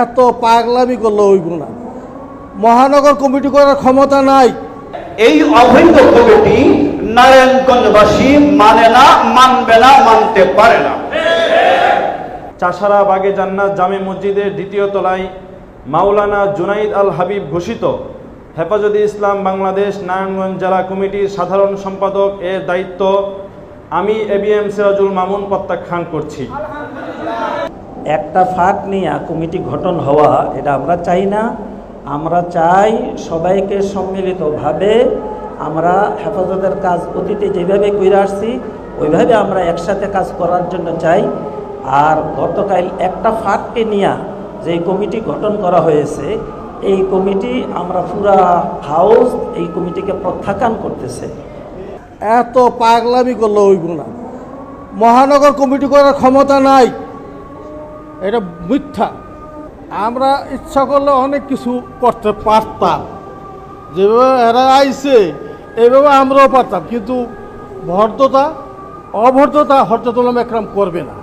এত পাগলামি করলে হইব না। মহানগর কমিটি করার ক্ষমতা নাই। এই অবৈধ কমিটি নারায়ণগঞ্জবাসী মানে না, মানবে না, মানতে পারে না। চাষারা বাগে জান্নাত জামে মসজিদের দ্বিতীয় তলায় মাওলানা জুনাইদ আল হাবিব ঘোষিত হেফাজতে ইসলাম বাংলাদেশ নারায়ণগঞ্জ জেলা কমিটির সাধারণ সম্পাদক এর দায়িত্ব আমি ABM সিরাজুল মামুন প্রত্যাখ্যান করছি। একটা ফাঁক নিয়ে কমিটি গঠন হওয়া এটা আমরা চাই না। আমরা চাই সবাইকে সম্মিলিতভাবে আমরা হেফাজতের কাজ অতীতে যেভাবে করে আসছি ওইভাবে আমরা একসাথে কাজ করার জন্য চাই। আর গতকাল একটা ফাঁককে নিয়ে যে কমিটি গঠন করা হয়েছে এই কমিটি আমরা পুরা হাউস এই কমিটিকে প্রত্যাখ্যান করতেছে। এত পাগলামি করলে হইব না। মহানগর কমিটি করার ক্ষমতা নাই, এটা মিথ্যা। আমরা ইচ্ছা করলে অনেক কিছু করতে পারতাম, যেভাবে এরা আইছে এইভাবে আমরাও পারতাম, কিন্তু অভদ্রতা হরজতুল একরাম করবে না।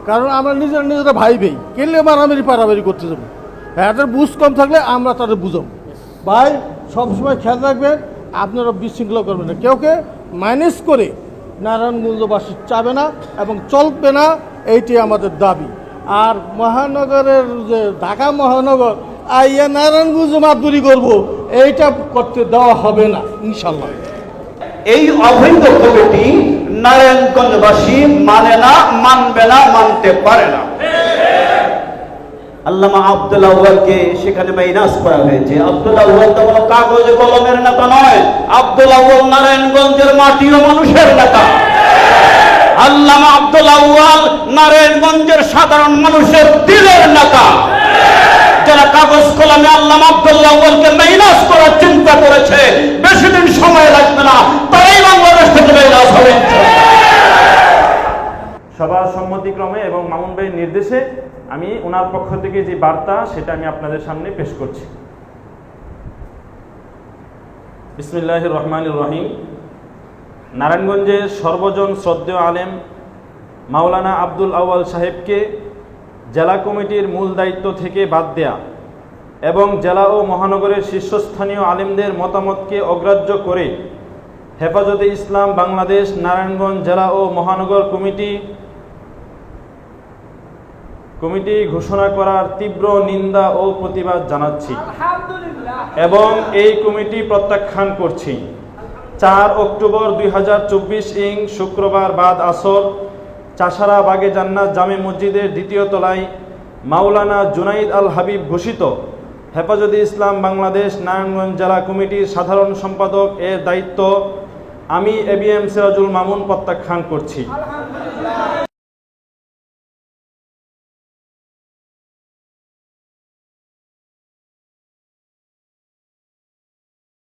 কারণ আমরা নিজেরা ভাই কেলে মারামারি পারামারি করতে যাবো। এদের বুঝ কম থাকলে আমরা তাদের বুঝাবো। ভাই সবসময় খেয়াল রাখবেন, আপনারা বিশৃঙ্খলা করবেন না, কেউকে মাইনাস করে নারায়ণগঞ্জবাসী চাবে না এবং চলবে না, এইটি আমাদের দাবি। আর মহানগরের যে ঢাকা মহানগর আইয়া নারায়ণগঞ্জ মাতবুরি করবো, এইটা করতে দেওয়া হবে না ইনশাল্লাহ। এই অবৈধ কমিটি নারায়ণগঞ্জবাসী মানে না, মানবে না, মানতে পারে না। আল্লামা আব্দুল আউয়ালকে সেখানে মাইনাস করা হয়েছে। আব্দুল আউয়াল তো কোনো কাগজে কলমের নেতা নয়। আব্দুল আউয়াল নারায়ণগঞ্জের মাটি ও মানুষের নেতা। আল্লামা আব্দুল আউয়াল নারায়ণগঞ্জের সাধারণ মানুষের দিলের নেতা। যারা কাগজ কলমে আল্লামা আব্দুল আউয়ালকে মাইনাস করার চিন্তা করেছে, বেশি দিন সময় লাগবে না, তারাই বাংলাদেশ থেকে মাইনাস হবে। সবার সম্মতিক্রমে এবং মামুন ভাইয়ের নির্দেশে আমি ওনার পক্ষ থেকে যে বার্তা সেটা আমি আপনাদের সামনে পেশ করছি। বিসমিল্লাহির রহমানির রহিম। নারায়ণগঞ্জের সর্বজন শ্রদ্ধেয় আলেম মাওলানা আব্দুল আউয়াল সাহেবকে জেলা কমিটির মূল দায়িত্ব থেকে বাদ দেয়া এবং জেলা ও মহানগরের শীর্ষস্থানীয় আলেমদের মতামতকে অগ্রাহ্য করে হেফাজতে ইসলাম বাংলাদেশ নারায়ণগঞ্জ জেলা ও মহানগর কমিটি ঘোষণা করার তীব্র নিন্দা ও প্রতিবাদ জানাচ্ছি এবং এই কমিটি প্রত্যাখ্যান করছি। 4 অক্টোবর 2024 ইং শুক্রবার বাদ আসর চাষারা বাগে জান্নাত জামে মসজিদের দ্বিতীয় তলায় মাওলানা জুনাইদ আল হাবিব ঘোষিত হেফাজতে ইসলাম বাংলাদেশ নারায়ণগঞ্জ জেলা কমিটির সাধারণ সম্পাদক এর দায়িত্ব আমি ABM সিরাজুল মামুন প্রত্যাখ্যান করছি।